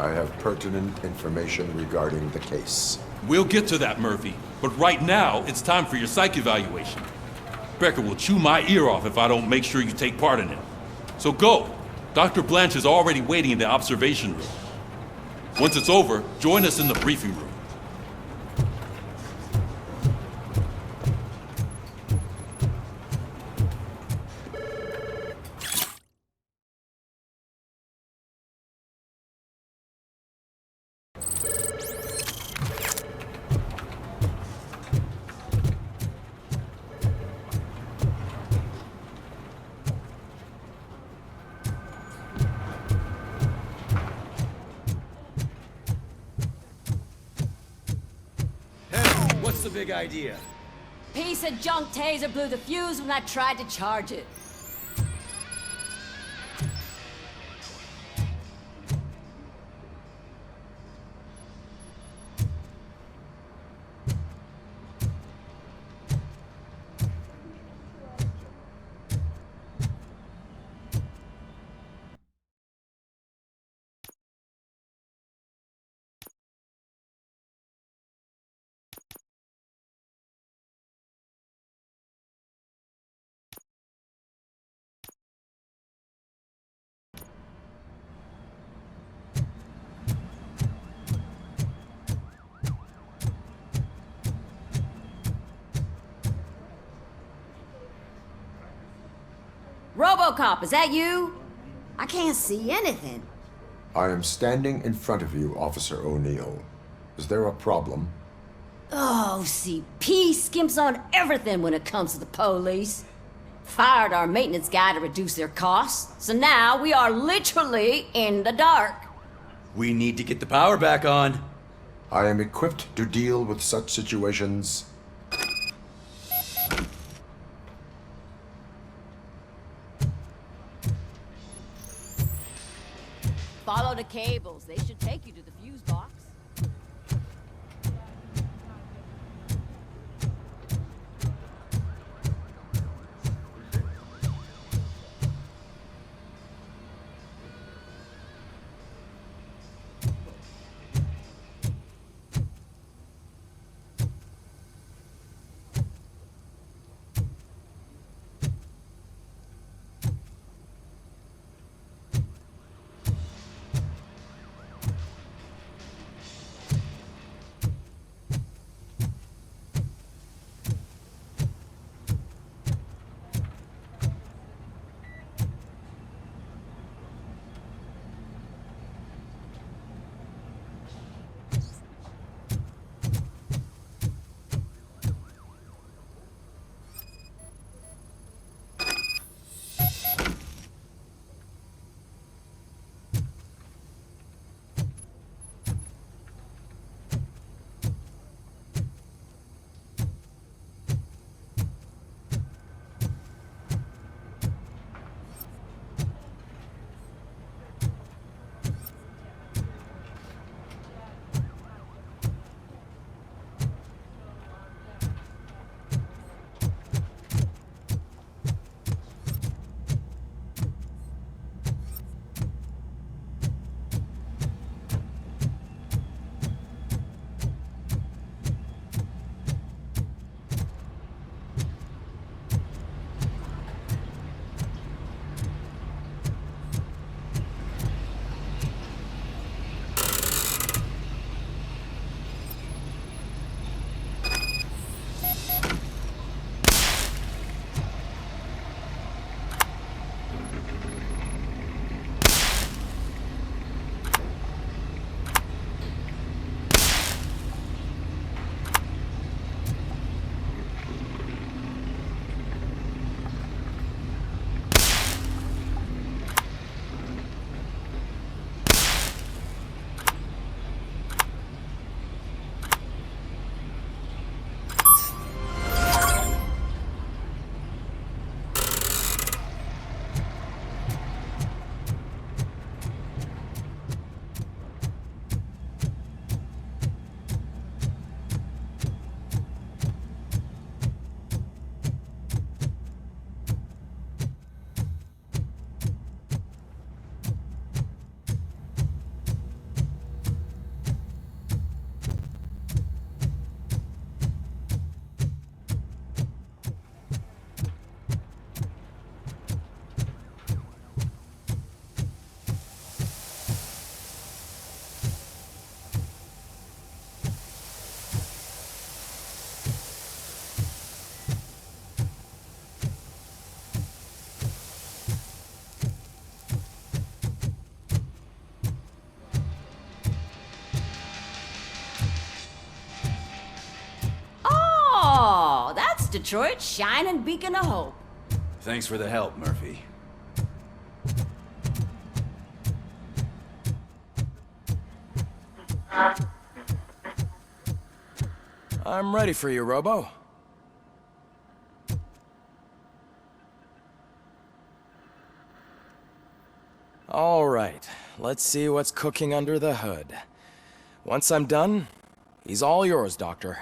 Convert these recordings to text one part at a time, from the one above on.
I have pertinent information regarding the case. We'll get to that, Murphy. But right now, it's time for your psych evaluation. Becker will chew my ear off if I don't make sure you take part in it. So go. Dr. Blanche is already waiting in the observation room. Once it's over, join us in the briefing room. What's the big idea? Piece of junk taser blew the fuse when I tried to charge it. RoboCop, is that you? I can't see anything. I am standing in front of you, Officer O'Neill. Is there a problem? Oh, CP skimps on everything when it comes to the police. Fired our maintenance guy to reduce their costs, so now we are literally in the dark. We need to get the power back on. I am equipped to deal with such situations. Follow the cables. They should take you to the fuse box. Detroit's shining beacon of hope. Thanks for the help, Murphy. I'm ready for you, Robo. All right, let's see what's cooking under the hood. Once I'm done, he's all yours, Doctor.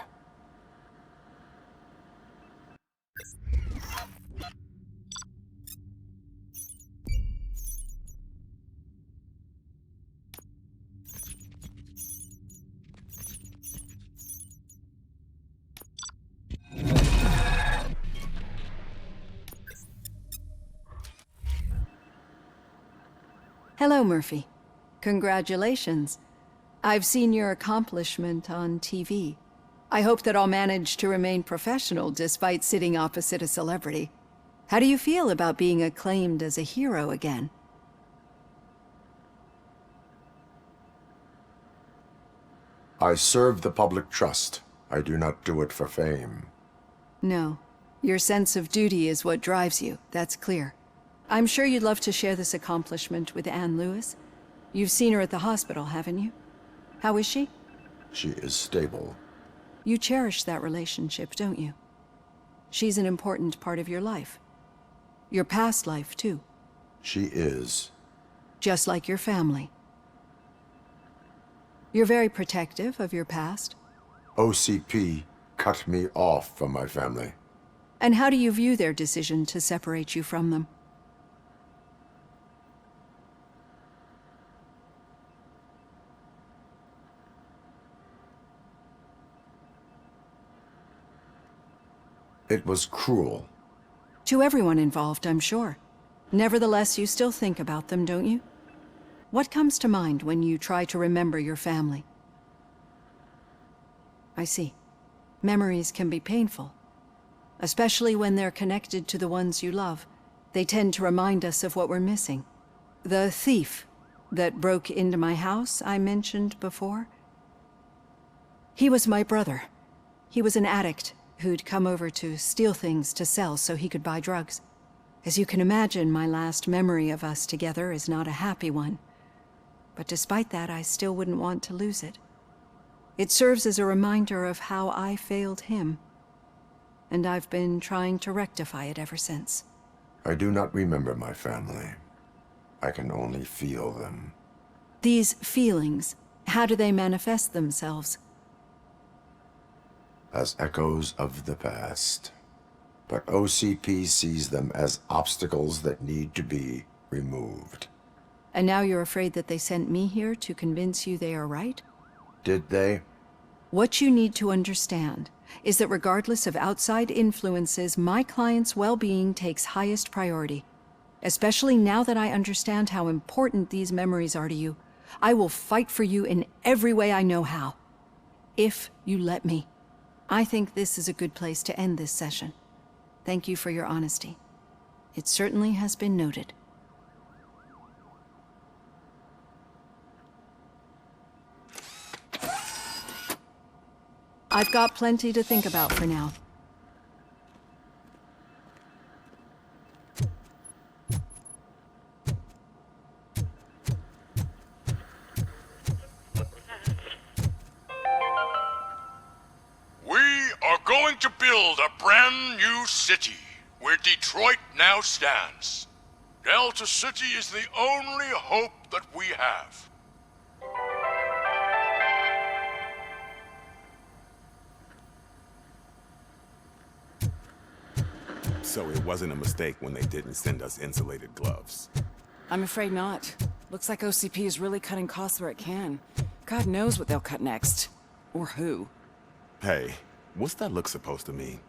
Hello, Murphy. Congratulations. I've seen your accomplishment on TV. I hope that I'll manage to remain professional despite sitting opposite a celebrity. How do you feel about being acclaimed as a hero again? I serve the public trust. I do not do it for fame. No. Your sense of duty is what drives you, that's clear. I'm sure you'd love to share this accomplishment with Anne Lewis. You've seen her at the hospital, haven't you? How is she? She is stable. You cherish that relationship, don't you? She's an important part of your life. Your past life, too. She is. Just like your family. You're very protective of your past. OCP cut me off from my family. And how do you view their decision to separate you from them? It was cruel. To everyone involved, I'm sure. Nevertheless, you still think about them, don't you? What comes to mind when you try to remember your family? I see. Memories can be painful. Especially when they're connected to the ones you love. They tend to remind us of what we're missing. The thief that broke into my house I mentioned before? He was my brother. He was an addict who'd come over to steal things to sell so he could buy drugs. As you can imagine, my last memory of us together is not a happy one. But despite that, I still wouldn't want to lose it. It serves as a reminder of how I failed him. And I've been trying to rectify it ever since. I do not remember my family. I can only feel them. These feelings, how do they manifest themselves? As echoes of the past. But OCP sees them as obstacles that need to be removed. And now you're afraid that they sent me here to convince you they are right? Did they? What you need to understand is that regardless of outside influences, my client's well-being takes highest priority. Especially now that I understand how important these memories are to you. I will fight for you in every way I know how. If you let me. I think this is a good place to end this session. Thank you for your honesty. It certainly has been noted. I've got plenty to think about for now. We are going to build a brand new city where Detroit now stands. Delta City is the only hope that we have. So it wasn't a mistake when they didn't send us insulated gloves. I'm afraid not. Looks like OCP is really cutting costs where it can. God knows what they'll cut next. Or who. Hey, what's that look supposed to mean?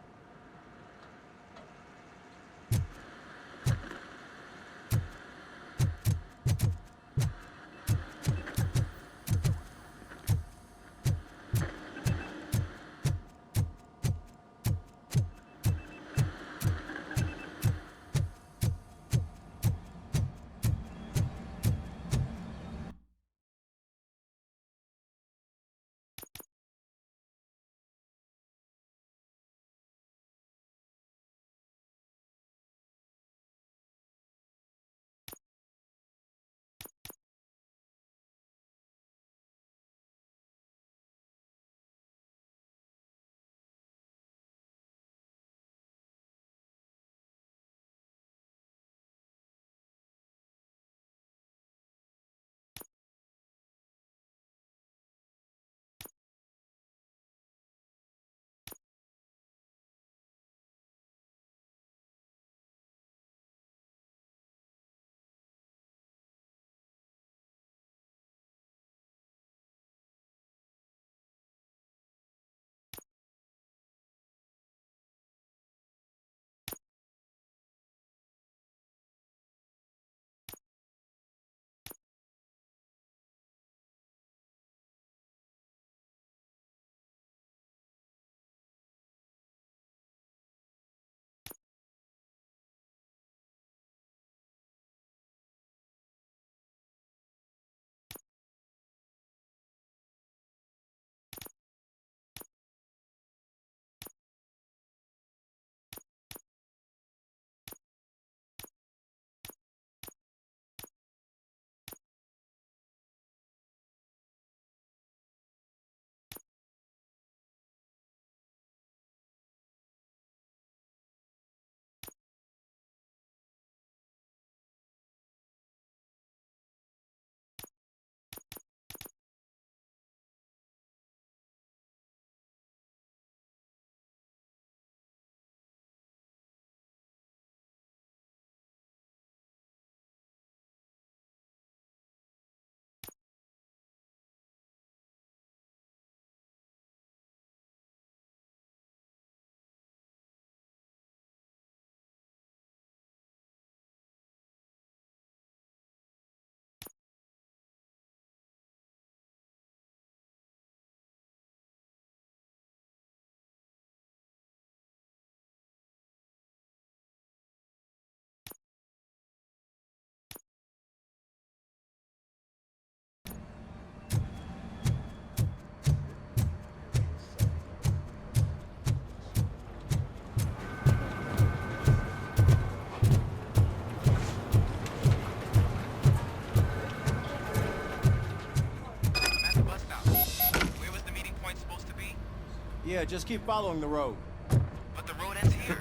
Yeah, just keep following the road. But the road ends here.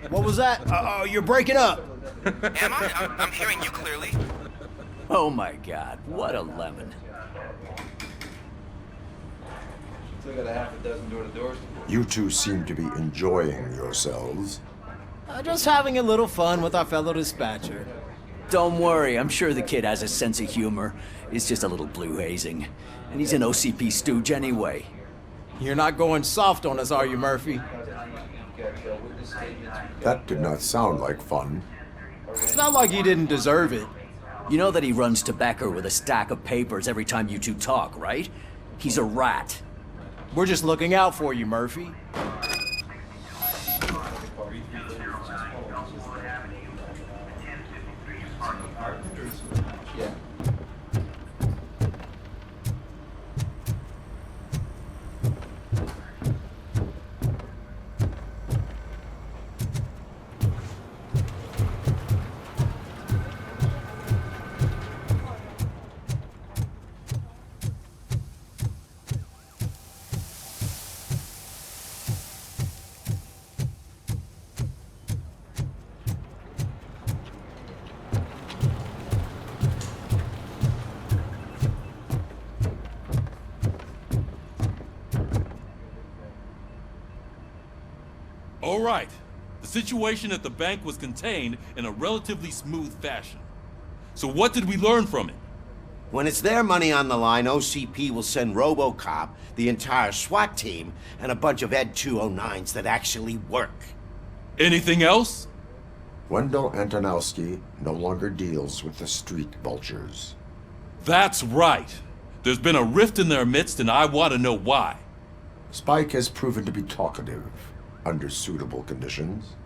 What was that? Uh-oh, you're breaking up. Am I? I'm hearing you clearly. Oh my god, what a lemon. Still got a half a dozen door-to-doors to do. You two seem to be enjoying yourselves. Just having a little fun with our fellow dispatcher. Don't worry, I'm sure the kid has a sense of humor. It's just a little blue hazing. And he's an OCP stooge anyway. You're not going soft on us, are you, Murphy? That did not sound like fun. It's not like he didn't deserve it. You know that he runs to Becker with a stack of papers every time you two talk, right? He's a rat. We're just looking out for you, Murphy. Yeah. All right. The situation at the bank was contained in a relatively smooth fashion. So what did we learn from it? When it's their money on the line, OCP will send RoboCop, the entire SWAT team, and a bunch of Ed 209s that actually work. Anything else? Wendell Antonowski no longer deals with the street vultures. That's right. There's been a rift in their midst, and I want to know why. Spike has proven to be talkative, under suitable conditions.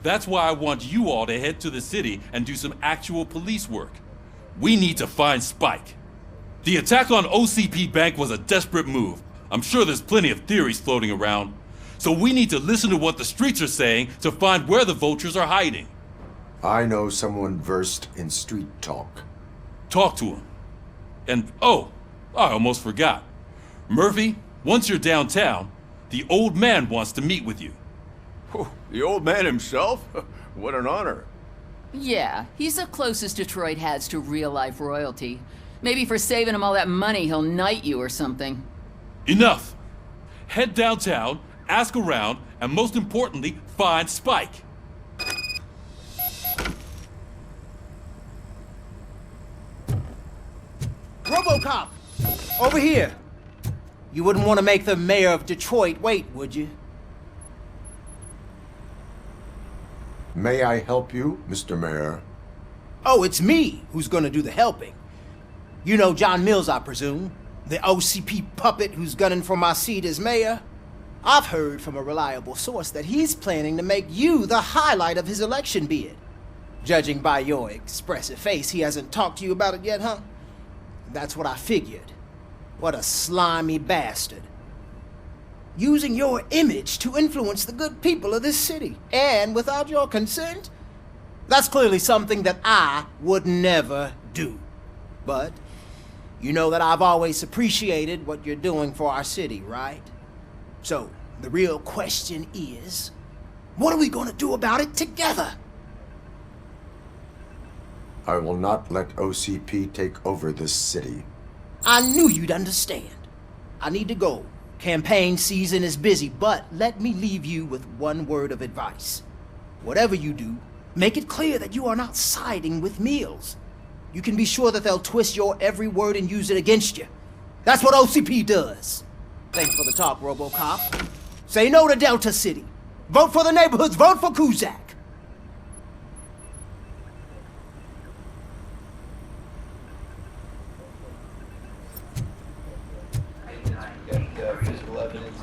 That's why I want you all to head to the city and do some actual police work. We need to find Spike. The attack on OCP Bank was a desperate move. I'm sure there's plenty of theories floating around. So we need to listen to what the streets are saying to find where the vultures are hiding. I know someone versed in street talk. Talk to him. And, oh, I almost forgot. Murphy, once you're downtown, the old man wants to meet with you. Oh, the old man himself? What an honor. Yeah, he's the closest Detroit has to real-life royalty. Maybe for saving him all that money, he'll knight you or something. Enough! Head downtown, ask around, and most importantly, find Spike. RoboCop! Over here! You wouldn't want to make the mayor of Detroit wait, would you? May I help you, Mr. Mayor? Oh, it's me who's gonna do the helping. You know John Mills, I presume? The OCP puppet who's gunning for my seat as mayor? I've heard from a reliable source that he's planning to make you the highlight of his election bid. Judging by your expressive face, he hasn't talked to you about it yet, huh? That's what I figured. What a slimy bastard. Using your image to influence the good people of this city, and without your consent? That's clearly something that I would never do. But you know that I've always appreciated what you're doing for our city, right? So, the real question is, what are we gonna do about it together? I will not let OCP take over this city. I knew you'd understand. I need to go. Campaign season is busy, but let me leave you with one word of advice. Whatever you do, make it clear that you are not siding with Mills. You can be sure that they'll twist your every word and use it against you. That's what OCP does. Thanks for the talk, RoboCop. Say no to Delta City. Vote for the neighborhoods. Vote for Kuzak. Physical evidence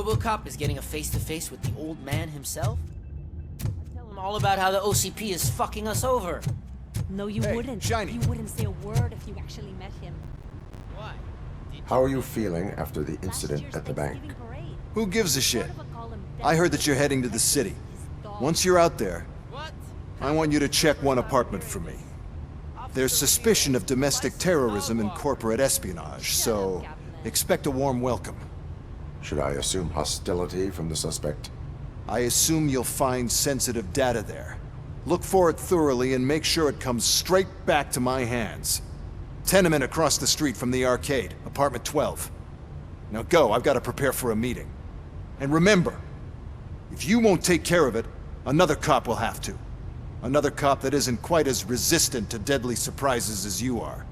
RoboCop is getting a face-to-face with the old man himself? Tell him all about how the OCP is fucking us over. No, you wouldn't. Shiny. You wouldn't say a word if you actually met him. Why? How are you feeling after the incident at the bank? Who gives a shit? I heard that you're heading to the city. Once you're out there, I want you to check one apartment for me. There's suspicion of domestic terrorism and corporate espionage, so expect a warm welcome. Should I assume hostility from the suspect? I assume you'll find sensitive data there. Look for it thoroughly and make sure it comes straight back to my hands. Tenement across the street from the arcade, apartment 12. Now go, I've got to prepare for a meeting. And remember, if you won't take care of it, another cop will have to. Another cop that isn't quite as resistant to deadly surprises as you are.